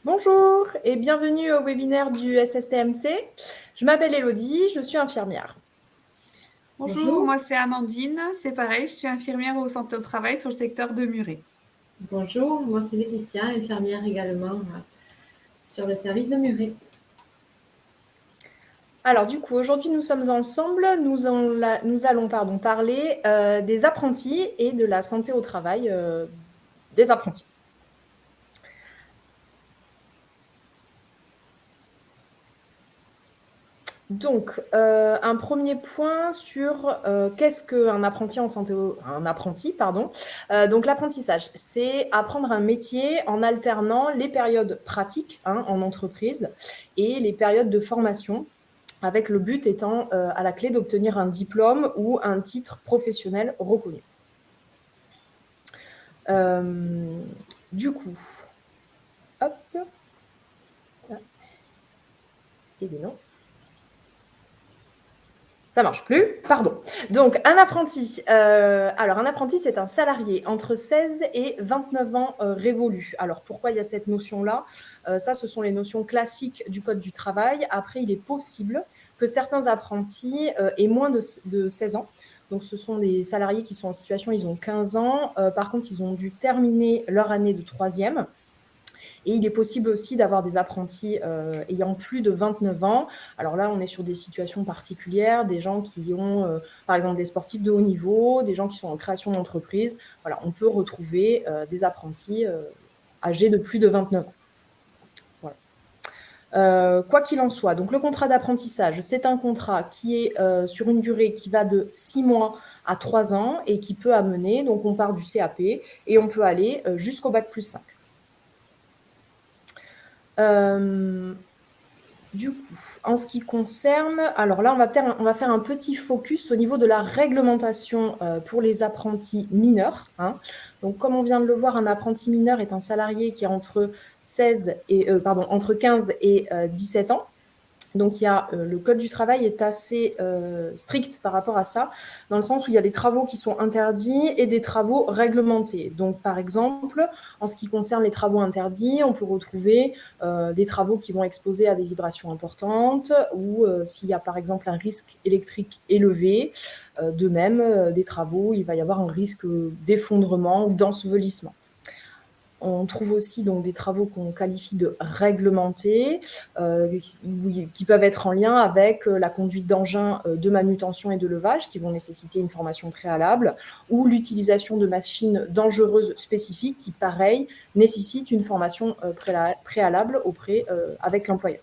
Bonjour et bienvenue au webinaire du SSTMC. Je m'appelle Elodie, je suis infirmière. Bonjour, Bonjour. moi c'est Amandine, c'est pareil, je suis infirmière au santé au travail sur le secteur de Muret. Bonjour, moi c'est Laetitia, infirmière également sur le service de Muret. Alors du coup, aujourd'hui nous sommes ensemble, nous allons parler des apprentis et de la santé au travail des apprentis. Donc, un premier point sur qu'est-ce qu'un apprenti en santé, un apprenti, pardon. Donc, l'apprentissage, c'est apprendre un métier en alternant les périodes pratiques en entreprise et les périodes de formation, avec le but étant à la clé d'obtenir un diplôme ou un titre professionnel reconnu. Du coup, hop. Et bien non. Ça marche plus, pardon. Donc, un apprenti. Un apprenti, c'est un salarié entre 16 et 29 ans révolus. Alors, pourquoi il y a cette notion-là Ça, ce sont les notions classiques du Code du travail. Après, il est possible que certains apprentis aient moins de 16 ans. Donc, ce sont des salariés qui sont en situation, ils ont 15 ans. Par contre, ils ont dû terminer leur année de troisième. Et il est possible aussi d'avoir des apprentis ayant plus de 29 ans. Alors là, on est sur des situations particulières, des gens qui ont, par exemple, des sportifs de haut niveau, des gens qui sont en création d'entreprise. Voilà, on peut retrouver des apprentis âgés de plus de 29 ans. Voilà. Quoi qu'il en soit, donc le contrat d'apprentissage, c'est un contrat qui est sur une durée qui va de 6 mois à 3 ans et qui peut amener, donc on part du CAP et on peut aller jusqu'au bac+5. Du coup, en ce qui concerne, alors là, on va faire un petit focus au niveau de la réglementation pour les apprentis mineurs. Donc, comme on vient de le voir, un apprenti mineur est un salarié qui a entre 15 et 17 ans. Donc, le Code du travail est assez strict par rapport à ça, dans le sens où il y a des travaux qui sont interdits et des travaux réglementés. Donc, par exemple, en ce qui concerne les travaux interdits, on peut retrouver des travaux qui vont exposer à des vibrations importantes ou s'il y a, par exemple, un risque électrique élevé. De même, des travaux, il va y avoir un risque d'effondrement ou d'ensevelissement. On trouve aussi donc des travaux qu'on qualifie de réglementés, qui peuvent être en lien avec la conduite d'engins de manutention et de levage, qui vont nécessiter une formation préalable, ou l'utilisation de machines dangereuses spécifiques, qui, pareil, nécessitent une formation préalable avec l'employeur.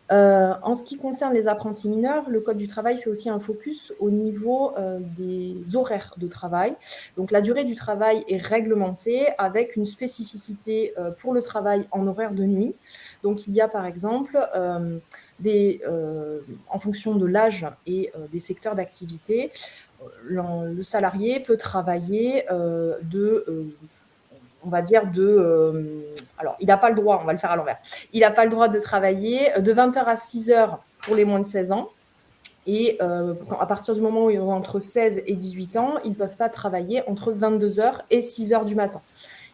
En ce qui concerne les apprentis mineurs, le Code du travail fait aussi un focus au niveau des horaires de travail. Donc la durée du travail est réglementée avec une spécificité pour le travail en horaire de nuit. Donc il y a par exemple en fonction de l'âge et des secteurs d'activité, le salarié peut travailler alors, il n'a pas le droit, on va le faire à l'envers. Il n'a pas le droit de travailler de 20h à 6h pour les moins de 16 ans. Et à partir du moment où ils ont entre 16 et 18 ans, ils ne peuvent pas travailler entre 22h et 6h du matin.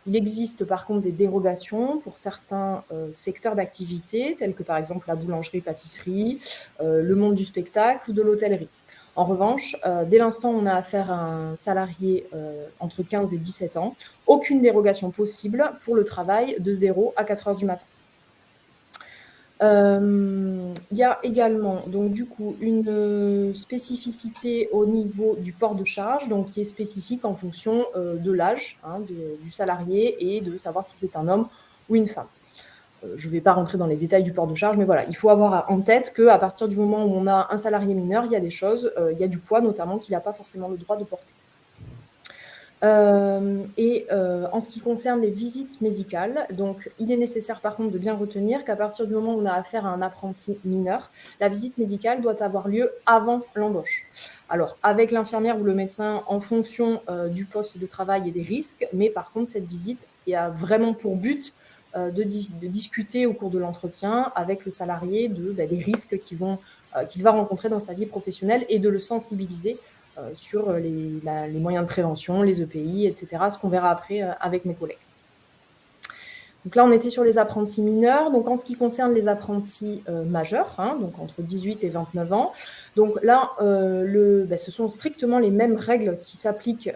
Il existe par contre des dérogations pour certains secteurs d'activité, tels que par exemple la boulangerie-pâtisserie, le monde du spectacle ou de l'hôtellerie. En revanche, dès l'instant où on a affaire à un salarié entre 15 et 17 ans, aucune dérogation possible pour le travail de 0 à 4 heures du matin. Il y a également donc du coup une spécificité au niveau du port de charge, donc qui est spécifique en fonction de l'âge du salarié et de savoir si c'est un homme ou une femme. Je ne vais pas rentrer dans les détails du port de charge, mais voilà, il faut avoir en tête qu'à partir du moment où on a un salarié mineur, il y a des choses, il y a du poids notamment qu'il n'a pas forcément le droit de porter. En ce qui concerne les visites médicales, donc il est nécessaire par contre de bien retenir qu'à partir du moment où on a affaire à un apprenti mineur, la visite médicale doit avoir lieu avant l'embauche. Alors avec l'infirmière ou le médecin en fonction du poste de travail et des risques, mais par contre cette visite a vraiment pour but de discuter au cours de l'entretien avec le salarié des risques qu'il va rencontrer dans sa vie professionnelle et de le sensibiliser sur les moyens de prévention, les EPI, etc., ce qu'on verra après avec mes collègues. Donc là, on était sur les apprentis mineurs. Donc en ce qui concerne les apprentis majeurs, donc entre 18 et 29 ans, donc là, ce sont strictement les mêmes règles qui s'appliquent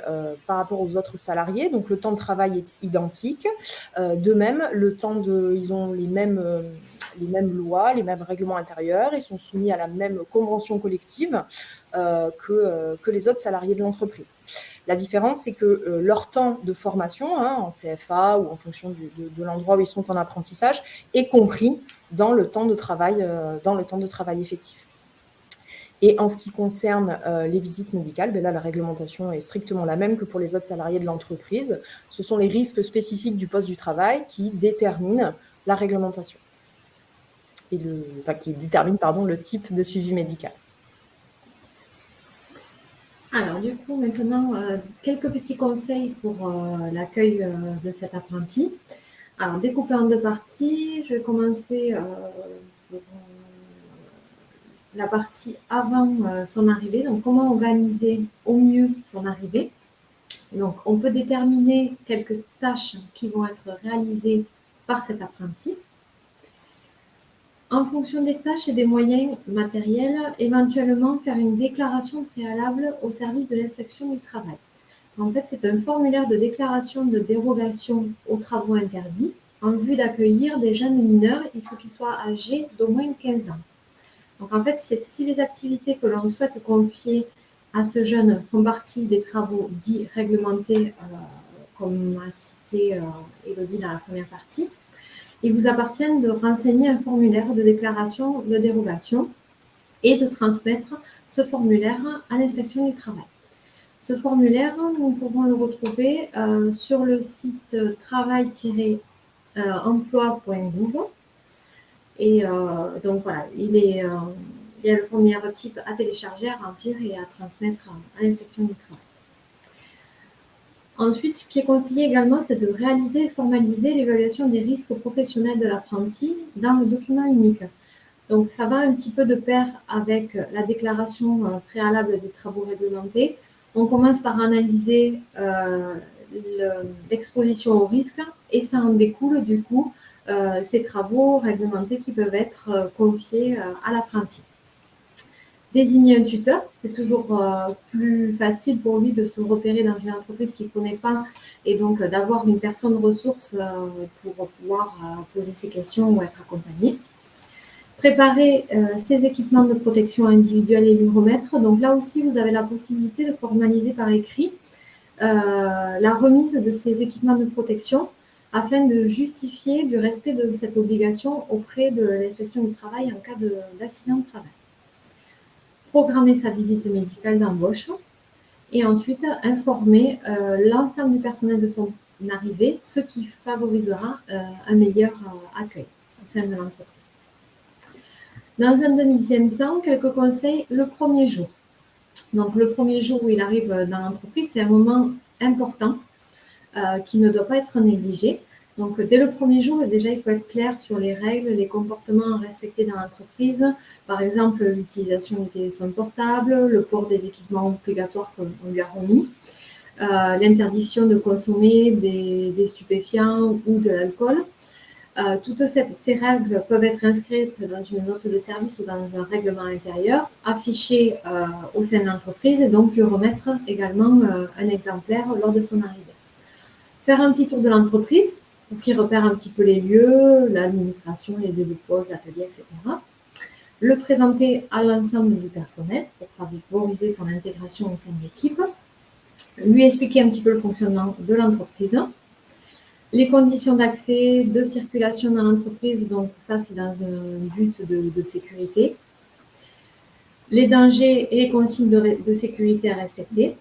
par rapport aux autres salariés. Donc le temps de travail est identique. De même, ils ont les mêmes lois, les mêmes règlements intérieurs. Ils sont soumis à la même convention collective que les autres salariés de l'entreprise. La différence, c'est que leur temps de formation, en CFA ou en fonction de l'endroit où ils sont en apprentissage, est compris dans le temps de travail effectif. Et en ce qui concerne les visites médicales, là, la réglementation est strictement la même que pour les autres salariés de l'entreprise. Ce sont les risques spécifiques du poste du travail qui déterminent la réglementation. Qui déterminent, le type de suivi médical. Alors, du coup, maintenant, quelques petits conseils pour l'accueil de cet apprenti. Alors, découpé en deux parties, je vais commencer pour la partie avant son arrivée. Donc, comment organiser au mieux son arrivée. Donc, on peut déterminer quelques tâches qui vont être réalisées par cet apprenti. En fonction des tâches et des moyens matériels, éventuellement faire une déclaration préalable au service de l'inspection du travail. En fait, c'est un formulaire de déclaration de dérogation aux travaux interdits. En vue d'accueillir des jeunes mineurs, il faut qu'ils soient âgés d'au moins 15 ans. Donc, en fait, si les activités que l'on souhaite confier à ce jeune font partie des travaux dits réglementés, comme a cité Élodie dans la première partie, il vous appartient de renseigner un formulaire de déclaration de dérogation et de transmettre ce formulaire à l'inspection du travail. Ce formulaire, nous pourrons le retrouver sur le site travail-emploi.gouv. Et donc voilà, il y a le formulaire type à télécharger, à remplir et à transmettre à l'inspection du travail. Ensuite, ce qui est conseillé également, c'est de réaliser et formaliser l'évaluation des risques professionnels de l'apprenti dans le document unique. Donc, ça va un petit peu de pair avec la déclaration préalable des travaux réglementés. On commence par analyser l'exposition au risque et ça en découle du coup ces travaux réglementés qui peuvent être confiés à l'apprenti. Désigner un tuteur, c'est toujours plus facile pour lui de se repérer dans une entreprise qu'il ne connaît pas et donc d'avoir une personne ressource pour pouvoir poser ses questions ou être accompagné. Préparer ses équipements de protection individuelle et lui remettre. Donc là aussi, vous avez la possibilité de formaliser par écrit la remise de ces équipements de protection afin de justifier du respect de cette obligation auprès de l'inspection du travail en cas d'accident de travail. Programmer sa visite médicale d'embauche et ensuite informer l'ensemble du personnel de son arrivée, ce qui favorisera un meilleur accueil au sein de l'entreprise. Dans un deuxième temps, quelques conseils le premier jour. Donc, le premier jour où il arrive dans l'entreprise, c'est un moment important qui ne doit pas être négligé. Donc, dès le premier jour, déjà, il faut être clair sur les règles, les comportements à respecter dans l'entreprise. Par exemple, l'utilisation du téléphone portable, le port des équipements obligatoires qu'on lui a remis, l'interdiction de consommer des stupéfiants ou de l'alcool. Toutes ces règles peuvent être inscrites dans une note de service ou dans un règlement intérieur, affichées au sein de l'entreprise et donc lui remettre également un exemplaire lors de son arrivée. Faire un petit tour de l'entreprise pour qu'il repère un petit peu les lieux, l'administration, les lieux de pause, l'atelier, etc. Le présenter à l'ensemble du personnel pour favoriser son intégration au sein de l'équipe. Lui expliquer un petit peu le fonctionnement de l'entreprise. Les conditions d'accès, de circulation dans l'entreprise, donc ça c'est dans un but de sécurité. Les dangers et les consignes de sécurité à respecter.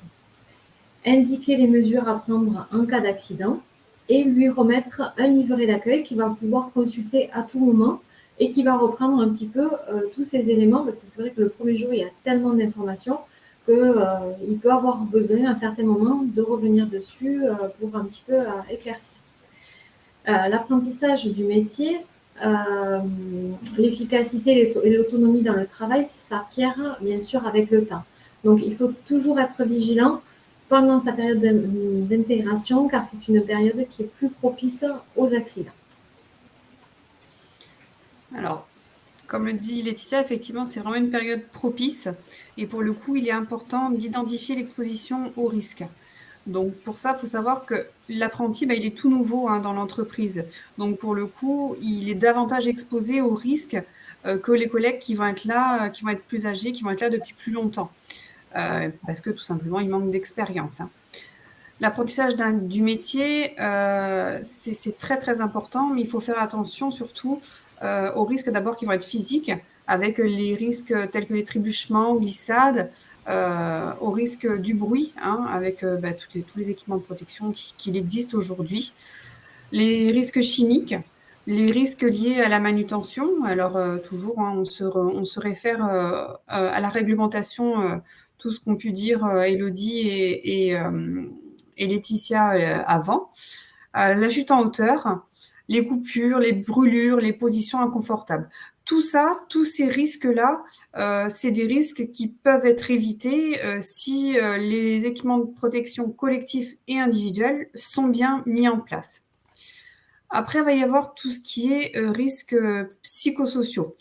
Indiquer les mesures à prendre en cas d'accident et lui remettre un livret d'accueil qu'il va pouvoir consulter à tout moment et qui va reprendre un petit peu tous ces éléments parce que c'est vrai que le premier jour, il y a tellement d'informations qu'il peut avoir besoin à un certain moment de revenir dessus pour un petit peu éclaircir. L'apprentissage du métier, l'efficacité et l'autonomie dans le travail s'acquiert bien sûr avec le temps. Donc il faut toujours être vigilant pendant sa période d'intégration car c'est une période qui est plus propice aux accidents. Alors, comme le dit Laetitia, effectivement, c'est vraiment une période propice. Et pour le coup, il est important d'identifier l'exposition au risque. Donc, pour ça, il faut savoir que l'apprenti, il est tout nouveau dans l'entreprise. Donc, pour le coup, il est davantage exposé aux risques que les collègues qui vont être là, qui vont être plus âgés, qui vont être là depuis plus longtemps. Parce que tout simplement, il manque d'expérience. L'apprentissage du métier, c'est très, très important, mais il faut faire attention surtout aux risques d'abord qui vont être physiques, avec les risques tels que les trébuchements, glissades, au risque du bruit, avec tous les équipements de protection qui existent aujourd'hui, les risques chimiques, les risques liés à la manutention. Alors toujours, on se réfère à la réglementation, tout ce qu'ont pu dire Élodie et Laetitia avant. La chute en hauteur, les coupures, les brûlures, les positions inconfortables. Tout ça, tous ces risques-là, c'est des risques qui peuvent être évités si les équipements de protection collectifs et individuels sont bien mis en place. Après, il va y avoir tout ce qui est risques psychosociaux.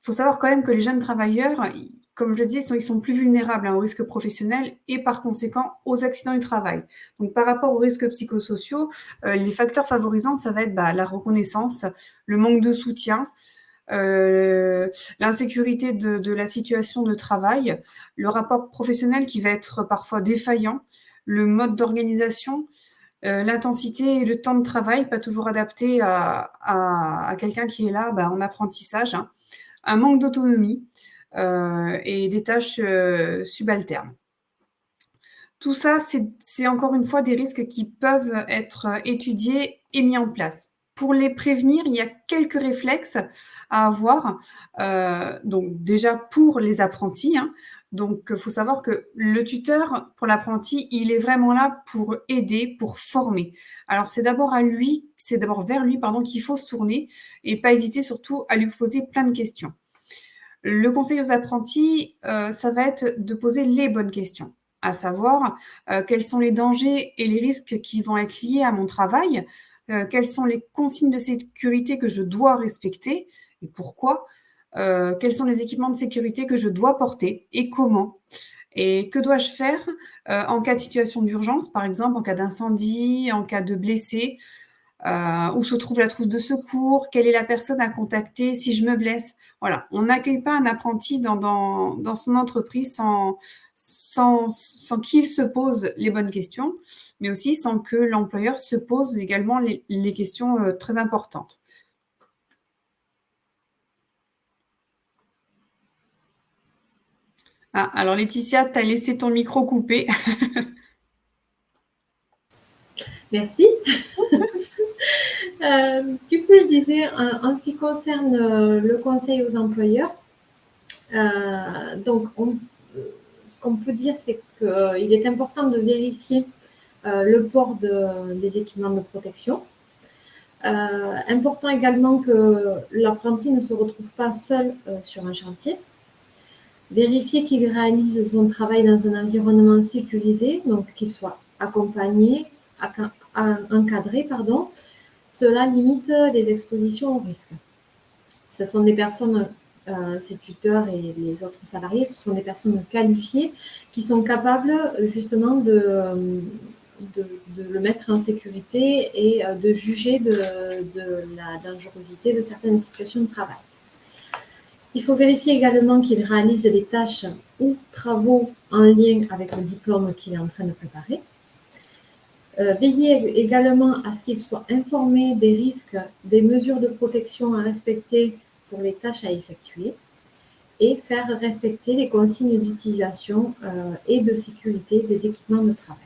Faut savoir quand même que les jeunes travailleurs, comme je le disais, ils sont plus vulnérables aux risques professionnels et par conséquent aux accidents du travail. Donc, par rapport aux risques psychosociaux, les facteurs favorisants, ça va être la reconnaissance, le manque de soutien, l'insécurité de la situation de travail, le rapport professionnel qui va être parfois défaillant, le mode d'organisation, l'intensité et le temps de travail, pas toujours adapté à quelqu'un qui est là en apprentissage, un manque d'autonomie et des tâches subalternes. Tout ça, c'est encore une fois des risques qui peuvent être étudiés et mis en place. Pour les prévenir, il y a quelques réflexes à avoir. Donc déjà pour les apprentis, donc, il faut savoir que le tuteur, pour l'apprenti, il est vraiment là pour aider, pour former. Alors, c'est d'abord vers lui, qu'il faut se tourner et pas hésiter surtout à lui poser plein de questions. Le conseil aux apprentis, ça va être de poser les bonnes questions, à savoir quels sont les dangers et les risques qui vont être liés à mon travail, quelles sont les consignes de sécurité que je dois respecter et pourquoi, quels sont les équipements de sécurité que je dois porter et comment. Et que dois-je faire en cas de situation d'urgence, par exemple en cas d'incendie, en cas de blessé, où se trouve la trousse de secours, quelle est la personne à contacter si je me blesse. Voilà, on n'accueille pas un apprenti dans son entreprise sans qu'il se pose les bonnes questions, mais aussi sans que l'employeur se pose également les questions très importantes. Ah, alors Laetitia, tu as laissé ton micro coupé. Merci. Du coup, je disais, en ce qui concerne le conseil aux employeurs, donc ce qu'on peut dire, c'est qu'il est important de vérifier le port des équipements de protection. Important également que l'apprenti ne se retrouve pas seul sur un chantier. Vérifier qu'il réalise son travail dans un environnement sécurisé, donc qu'il soit accompagné, encadré, Cela limite les expositions au risque. Ce sont des personnes, ces tuteurs et les autres salariés, ce sont des personnes qualifiées qui sont capables justement de le mettre en sécurité et de juger de la dangerosité de certaines situations de travail. Il faut vérifier également qu'il réalise les tâches ou travaux en lien avec le diplôme qu'il est en train de préparer. Veiller également à ce qu'il soit informé des risques, des mesures de protection à respecter pour les tâches à effectuer et faire respecter les consignes d'utilisation et de sécurité des équipements de travail.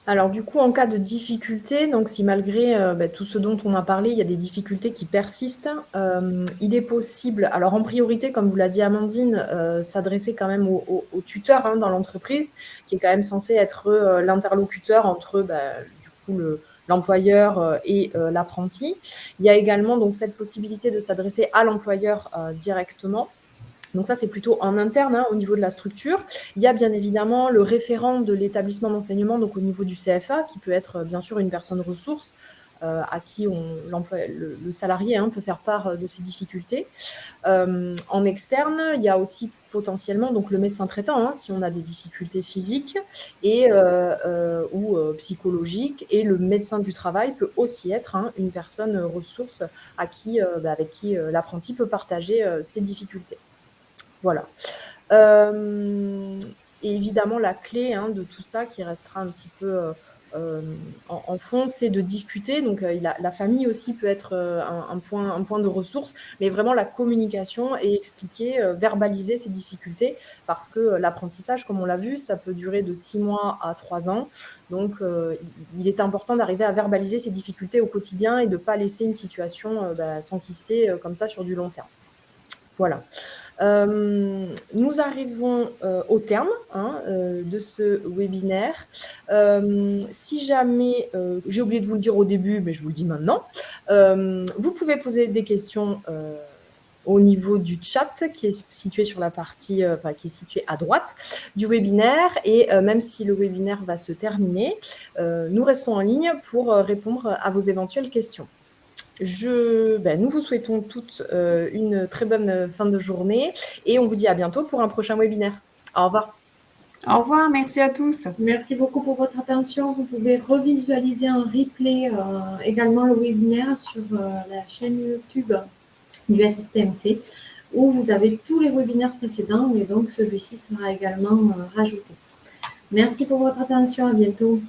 Alors du coup, en cas de difficulté, donc si malgré tout ce dont on a parlé, il y a des difficultés qui persistent, il est possible, alors en priorité, comme vous l'a dit Amandine, s'adresser quand même au tuteur dans l'entreprise, qui est quand même censé être l'interlocuteur entre du coup l'employeur et l'apprenti. Il y a également donc cette possibilité de s'adresser à l'employeur directement. Donc ça, c'est plutôt en interne, au niveau de la structure. Il y a bien évidemment le référent de l'établissement d'enseignement, donc au niveau du CFA, qui peut être bien sûr une personne ressource à qui le salarié peut faire part de ses difficultés. En externe, il y a aussi potentiellement donc le médecin traitant, si on a des difficultés physiques ou psychologiques. Et le médecin du travail peut aussi être une personne ressource avec qui l'apprenti peut partager ses difficultés. Voilà. Et évidemment, la clé de tout ça qui restera un petit peu en fond, c'est de discuter. Donc, la famille aussi peut être un point de ressource, mais vraiment la communication et expliquer, verbaliser ces difficultés, parce que l'apprentissage, comme on l'a vu, ça peut durer de 6 mois à 3 ans. Donc, il est important d'arriver à verbaliser ces difficultés au quotidien et de ne pas laisser une situation s'enquister comme ça sur du long terme. Voilà. Nous arrivons au terme de ce webinaire. Si jamais, j'ai oublié de vous le dire au début, mais je vous le dis maintenant, vous pouvez poser des questions au niveau du chat qui est situé sur la partie, qui est situé à droite du webinaire. Et même si le webinaire va se terminer, nous restons en ligne pour répondre à vos éventuelles questions. Nous vous souhaitons toutes une très bonne fin de journée et on vous dit à bientôt pour un prochain webinaire. Au revoir. Au revoir, merci à tous. Merci beaucoup pour votre attention. Vous pouvez revisualiser en replay également le webinaire sur la chaîne YouTube du SSTMC où vous avez tous les webinaires précédents et donc celui-ci sera également rajouté. Merci pour votre attention, à bientôt.